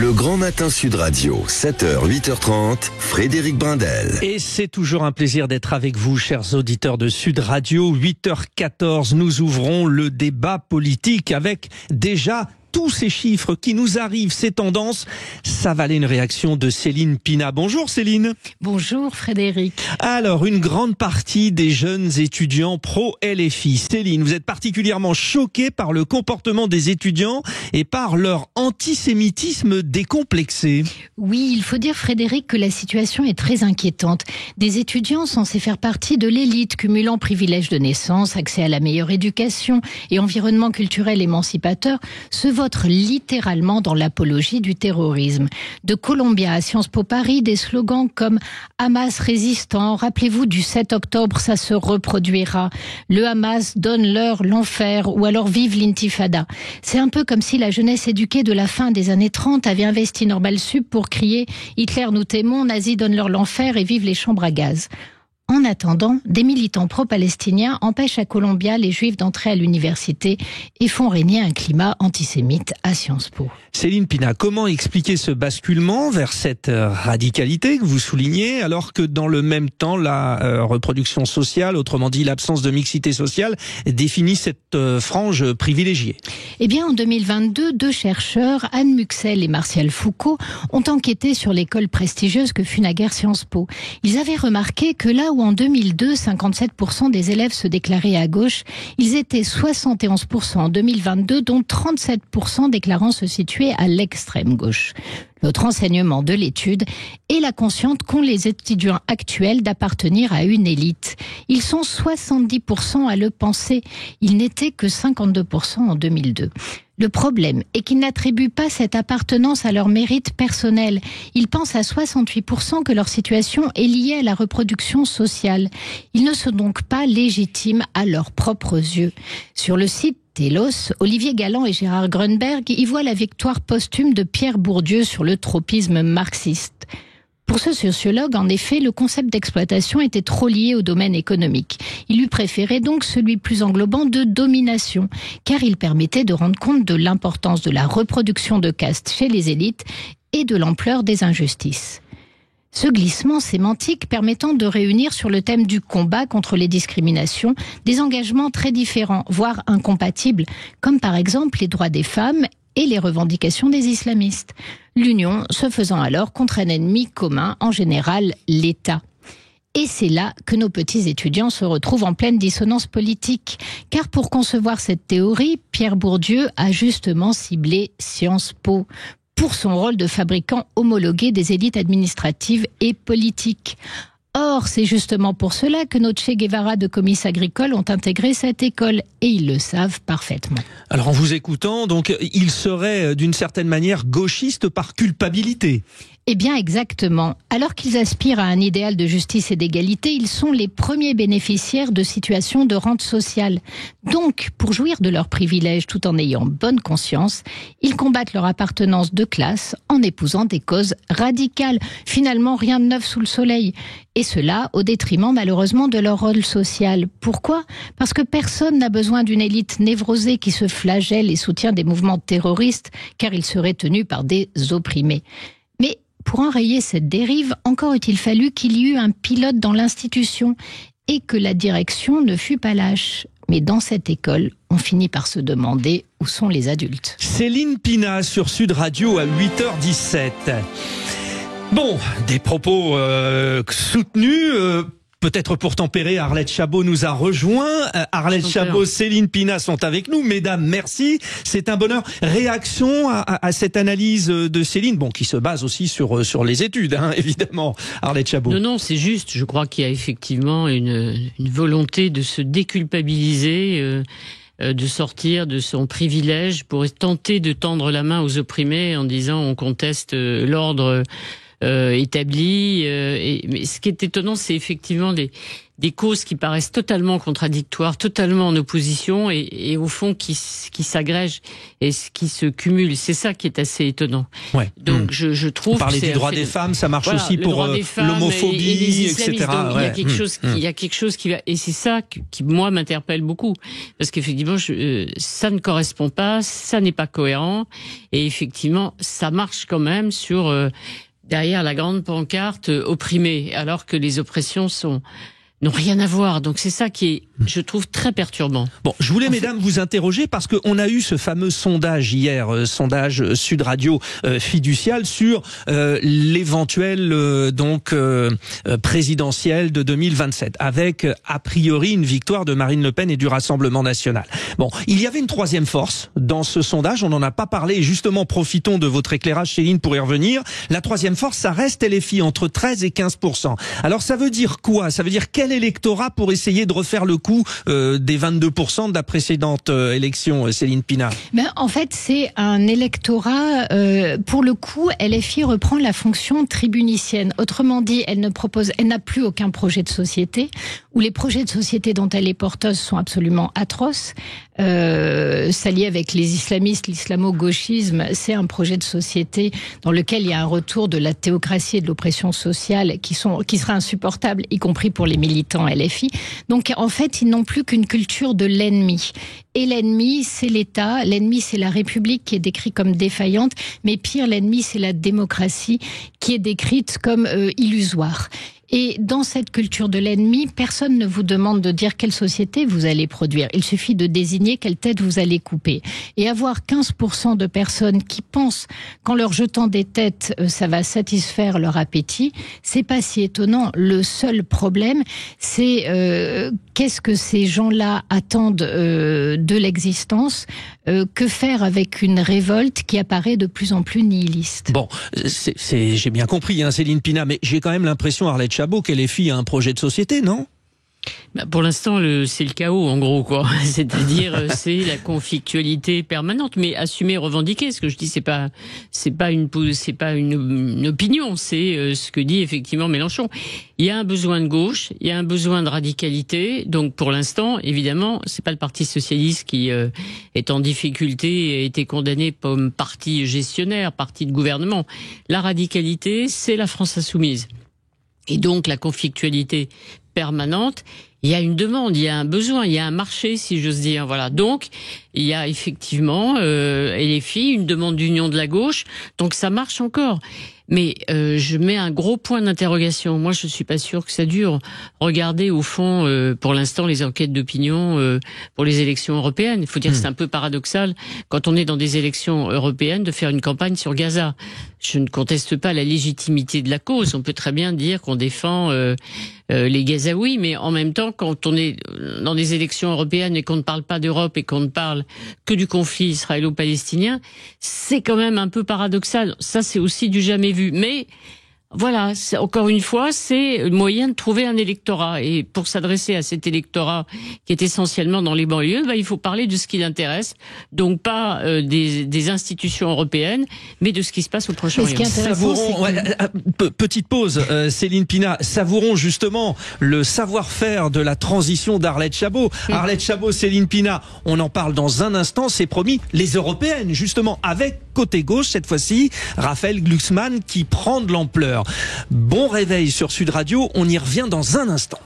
Le Grand Matin Sud Radio, 7h, 8h30, Frédéric Brindel. Et c'est toujours un plaisir d'être avec vous, chers auditeurs de Sud Radio. 8h14, nous ouvrons le débat politique avec déjà tous ces chiffres qui nous arrivent, ces tendances. Ça valait une réaction de Céline Pina. Bonjour Céline. Bonjour Frédéric. Alors, une grande partie des jeunes étudiants pro-LFI. Céline, vous êtes particulièrement choquée par le comportement des étudiants et par leur antisémitisme décomplexé. Oui, il faut dire Frédéric que la situation est très inquiétante. Des étudiants censés faire partie de l'élite, cumulant privilèges de naissance, accès à la meilleure éducation et environnement culturel émancipateur, se votent littéralement dans l'apologie du terrorisme. De Columbia à Sciences Po Paris, des slogans comme « Hamas résistant »,« Rappelez-vous du 7 octobre, ça se reproduira »,« Le Hamas donne-leur l'enfer » ou alors « Vive l'intifada ». C'est un peu comme si la jeunesse éduquée de la fin des années 30 avait investi Normal Sup pour crier « Hitler nous t'aimons, nazis donne-leur l'enfer et vive les chambres à gaz ». En attendant, des militants pro-palestiniens empêchent à Columbia les Juifs d'entrer à l'université et font régner un climat antisémite à Sciences Po. Céline Pina, comment expliquer ce basculement vers cette radicalité que vous soulignez, alors que dans le même temps, la reproduction sociale, autrement dit l'absence de mixité sociale, définit cette frange privilégiée? Eh bien, en 2022, deux chercheurs, Anne Muxel et Martial Foucault, ont enquêté sur l'école prestigieuse que fut naguère Sciences Po. Ils avaient remarqué que là où en 2002, 57% des élèves se déclaraient à gauche, ils étaient 71% en 2022, dont 37% déclarant se situer à l'extrême gauche. L'autre enseignement de l'étude est la conscience qu'ont les étudiants actuels d'appartenir à une élite. Ils sont 70% à le penser. Ils n'étaient que 52% en 2002. Le problème est qu'ils n'attribuent pas cette appartenance à leur mérite personnel. Ils pensent à 68% que leur situation est liée à la reproduction sociale. Ils ne sont donc pas légitimes à leurs propres yeux. Sur le site Telos, Olivier Galland et Gérard Grunberg y voient la victoire posthume de Pierre Bourdieu sur le tropisme marxiste. Pour ce sociologue, en effet, le concept d'exploitation était trop lié au domaine économique. Il lui préférait donc celui plus englobant de domination, car il permettait de rendre compte de l'importance de la reproduction de caste chez les élites et de l'ampleur des injustices. Ce glissement sémantique permettant de réunir sur le thème du combat contre les discriminations des engagements très différents, voire incompatibles, comme par exemple les droits des femmes et les revendications des islamistes. L'union se faisant alors contre un ennemi commun, en général l'État. Et c'est là que nos petits étudiants se retrouvent en pleine dissonance politique. Car pour concevoir cette théorie, Pierre Bourdieu a justement ciblé Sciences Po pour son rôle de fabricant homologué des élites administratives et politiques. Or, c'est justement pour cela que nos Che Guevara de Comice Agricole ont intégré cette école, et ils le savent parfaitement. Alors en vous écoutant, donc, ils seraient d'une certaine manière gauchistes par culpabilité. Eh bien exactement. Alors qu'ils aspirent à un idéal de justice et d'égalité, ils sont les premiers bénéficiaires de situations de rente sociale. Donc, pour jouir de leurs privilèges tout en ayant bonne conscience, ils combattent leur appartenance de classe en épousant des causes radicales. Finalement, rien de neuf sous le soleil. Et cela au détriment malheureusement de leur rôle social. Pourquoi ? Parce que personne n'a besoin d'une élite névrosée qui se flagelle et soutient des mouvements terroristes, car ils seraient tenus par des opprimés. Mais pour enrayer cette dérive, encore eût-il fallu qu'il y eût un pilote dans l'institution et que la direction ne fût pas lâche. Mais dans cette école, on finit par se demander où sont les adultes. Céline Pina sur Sud Radio à 8h17. Bon, des propos soutenus. Peut-être pour tempérer, Arlette Chabot nous a rejoint. Arlette Chabot, Céline Pina sont avec nous. Mesdames, merci. C'est un bonheur. Réaction à cette analyse de Céline, bon, qui se base aussi sur les études, hein, évidemment. Arlette Chabot. Non, c'est juste. Je crois qu'il y a effectivement une volonté de se déculpabiliser, de sortir de son privilège pour tenter de tendre la main aux opprimés en disant on conteste l'ordre établi. Mais ce qui est étonnant, c'est effectivement des causes qui paraissent totalement contradictoires, totalement en opposition et au fond qui s'agrègent et qui se cumulent. C'est ça qui est assez étonnant. Ouais. Donc je trouve. On parlait du droit des femmes, ça marche aussi pour l'homophobie, etc. Donc il y a quelque chose qui va, et c'est ça qui moi m'interpelle beaucoup, parce qu'effectivement ça ne correspond pas, ça n'est pas cohérent, et effectivement ça marche quand même sur derrière la grande pancarte opprimée, alors que les oppressions n'ont rien à voir. Donc c'est ça qui est, je trouve, très perturbant. Bon, je voulais, mesdames, vous interroger parce qu'on a eu ce fameux sondage hier, sondage Sud Radio fiducial sur l'éventuel présidentielle de 2027, avec a priori une victoire de Marine Le Pen et du Rassemblement national. Bon, il y avait une troisième force dans ce sondage, on n'en a pas parlé, et justement profitons de votre éclairage, Céline, pour y revenir. La troisième force, ça reste LFI, entre 13 et 15%. Alors ça veut dire quoi? Ça veut dire quel électorat pour essayer de refaire le coup des 22% de la précédente élection, Céline Pina? En fait, c'est un électorat, pour le coup, LFI reprend la fonction tribunicienne. Autrement dit, elle n'a plus aucun projet de société, ou les projets de société dont elle est porteuse sont absolument atroces. S'allier avec les islamistes, l'islamo-gauchisme, c'est un projet de société dans lequel il y a un retour de la théocratie et de l'oppression sociale qui sera insupportable, y compris pour les militants LFI. Donc en fait, ils n'ont plus qu'une culture de l'ennemi. Et l'ennemi, c'est l'État, l'ennemi, c'est la République qui est décrite comme défaillante, mais pire, l'ennemi, c'est la démocratie qui est décrite comme illusoire. Et dans cette culture de l'ennemi, personne ne vous demande de dire quelle société vous allez produire. Il suffit de désigner quelle tête vous allez couper. Et avoir 15% de personnes qui pensent qu'en leur jetant des têtes, ça va satisfaire leur appétit, c'est pas si étonnant. Le seul problème, c'est qu'est-ce que ces gens-là attendent de l'existence, que faire avec une révolte qui apparaît de plus en plus nihiliste. Bon, j'ai bien compris, hein, Céline Pina, mais j'ai quand même l'impression, Arlette Chabot, qu'elle est fille à un projet de société, non? Pour l'instant, c'est le chaos, en gros, quoi. C'est-à-dire, c'est la conflictualité permanente, mais assumer, revendiquer. Ce que je dis, c'est pas une opinion, c'est ce que dit effectivement Mélenchon. Il y a un besoin de gauche, il y a un besoin de radicalité. Donc, pour l'instant, évidemment, c'est pas le Parti socialiste qui est en difficulté et a été condamné comme parti gestionnaire, parti de gouvernement. La radicalité, c'est la France insoumise. Et donc, la conflictualité permanente, il y a une demande, il y a un besoin, il y a un marché, si j'ose dire. Voilà. Donc, il y a effectivement, LFI, une demande d'union de la gauche. Donc, ça marche encore. Mais je mets un gros point d'interrogation. Moi, je suis pas sûr que ça dure. Regardez, au fond, pour l'instant, les enquêtes d'opinion pour les élections européennes. Il faut dire que c'est un peu paradoxal, quand on est dans des élections européennes, de faire une campagne sur Gaza. Je ne conteste pas la légitimité de la cause. On peut très bien dire qu'on défend les Gazaouis, mais en même temps, quand on est dans des élections européennes et qu'on ne parle pas d'Europe et qu'on ne parle que du conflit israélo-palestinien, c'est quand même un peu paradoxal. Ça, c'est aussi du jamais vu. Mais voilà, encore une fois, c'est le moyen de trouver un électorat. Et pour s'adresser à cet électorat qui est essentiellement dans les banlieues, il faut parler de ce qui l'intéresse. Donc pas des institutions européennes, mais de ce qui se passe au Proche-Orient. Petite pause, Céline Pina, savourons justement le savoir-faire de la transition d'Arlette Chabot. Arlette Chabot, Céline Pina, on en parle dans un instant, c'est promis, les européennes, justement, avec côté gauche, cette fois-ci, Raphaël Glucksmann qui prend de l'ampleur. Bon réveil sur Sud Radio, on y revient dans un instant.